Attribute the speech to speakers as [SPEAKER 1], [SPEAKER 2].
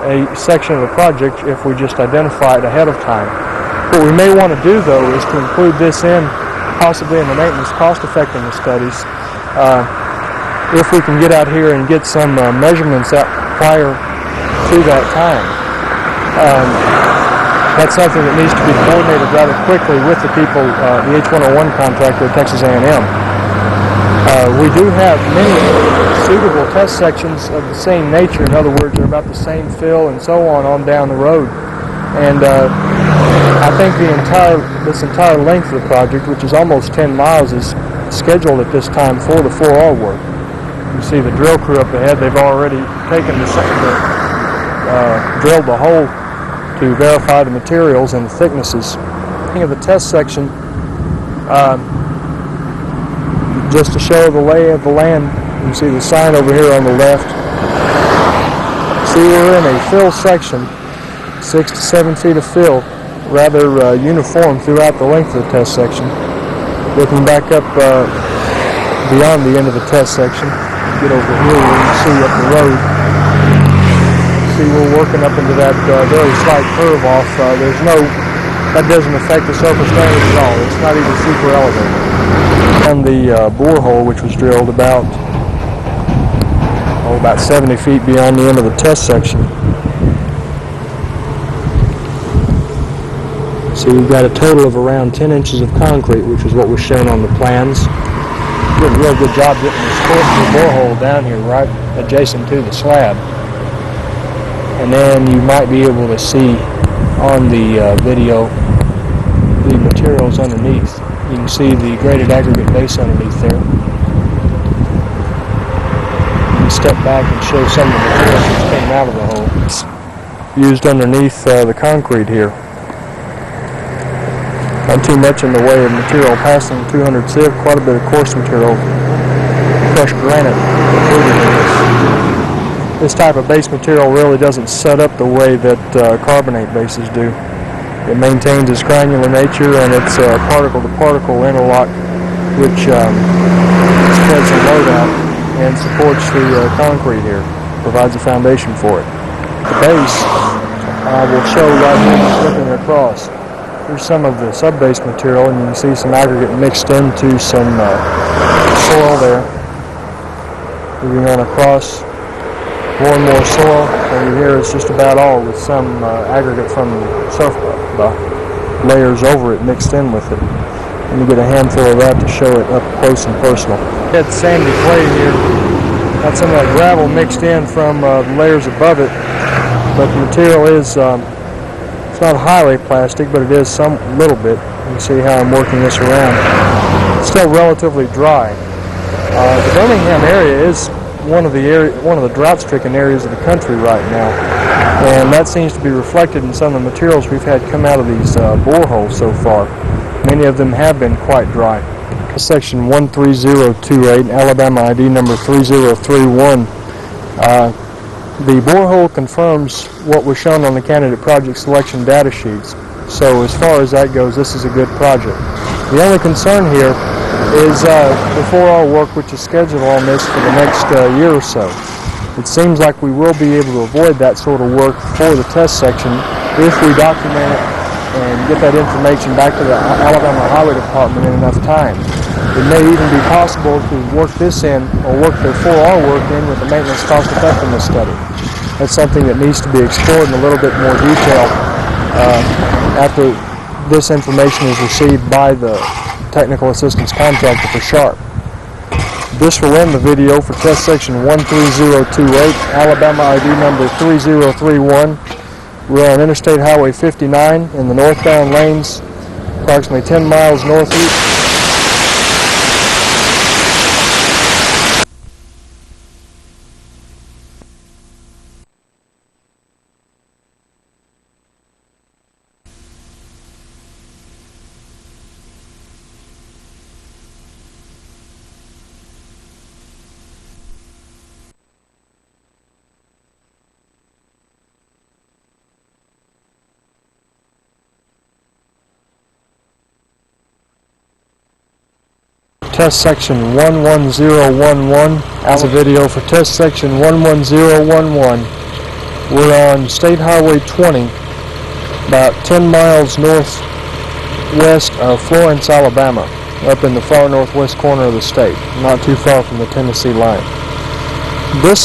[SPEAKER 1] a section of the project if we just identify it ahead of time. What we may want to do, though, is to include this in, possibly in the maintenance cost-effectiveness studies, if we can get out here and get some measurements out prior to that time. That's something that needs to be coordinated rather quickly with the people, the H101 contractor at Texas A&M. We do have many suitable test sections of the same nature. In other words, they're about the same fill and so on down the road. And I think this entire length of the project, which is almost 10 miles, is scheduled at this time for the 4R work. You see the drill crew up ahead. They've already taken drilled the hole to verify the materials and the thicknesses. Looking at the test section, just to show the lay of the land, you can see the sign over here on the left. See, we're in a fill section, 6 to 7 feet of fill, rather uniform throughout the length of the test section. Looking back up beyond the end of the test section, get over here where you see up the road. See, we're working up into that very slight curve off. That doesn't affect the surface drainage at all. It's not even super elevated. And the borehole, which was drilled about 70 feet beyond the end of the test section. So we've got a total of around 10 inches of concrete, which is what was shown on the plans. Did a real good job getting the borehole down here right adjacent to the slab. And then you might be able to see on the video the materials underneath. You can see the graded aggregate base underneath there. You can step back and show some of the materials that came out of the hole. It's used underneath the concrete here. Not too much in the way of material passing 200 sieve, quite a bit of coarse material, crushed granite included in this. This type of base material really doesn't set up the way that carbonate bases do. It maintains its granular nature and its particle-to-particle interlock, which spreads the load out and supports the concrete here, provides a foundation for it. The base I will show right here just looking across. Here's some of the sub-base material, and you can see some aggregate mixed into some soil there. Moving on across, more and more soil. Over here is just about all, with some aggregate from the layers over it mixed in with it. And you get a handful of that to show it up close and personal. It's sandy clay here. Got some of that gravel mixed in from the layers above it, but the material is it's not highly plastic, but it is some little bit. You can see how I'm working this around. It's still relatively dry. The Birmingham area is one of the drought-stricken areas of the country right now, and that seems to be reflected in some of the materials we've had come out of these boreholes so far. Many of them have been quite dry. Section 13028, Alabama ID number 3031. The borehole confirms what was shown on the candidate project selection data sheets. So as far as that goes, this is a good project. The only concern here is the 4R work, which is scheduled on this for the next year or so. It seems like we will be able to avoid that sort of work for the test section if we document it and get that information back to the Alabama Highway Department in enough time. It may even be possible to work this in, or work the 4R work in, with the maintenance cost effectiveness study. That's something that needs to be explored in a little bit more detail after this information is received by the technical assistance contractor for Sharp. This will end the video for test section 13028, Alabama ID number 3031. We're on Interstate Highway 59 in the northbound lanes, approximately 10 miles northeast. Test section 11011. As a video for test section 11011. We're on State Highway 20, about 10 miles northwest of Florence, Alabama, up in the far northwest corner of the state, not too far from the Tennessee line. This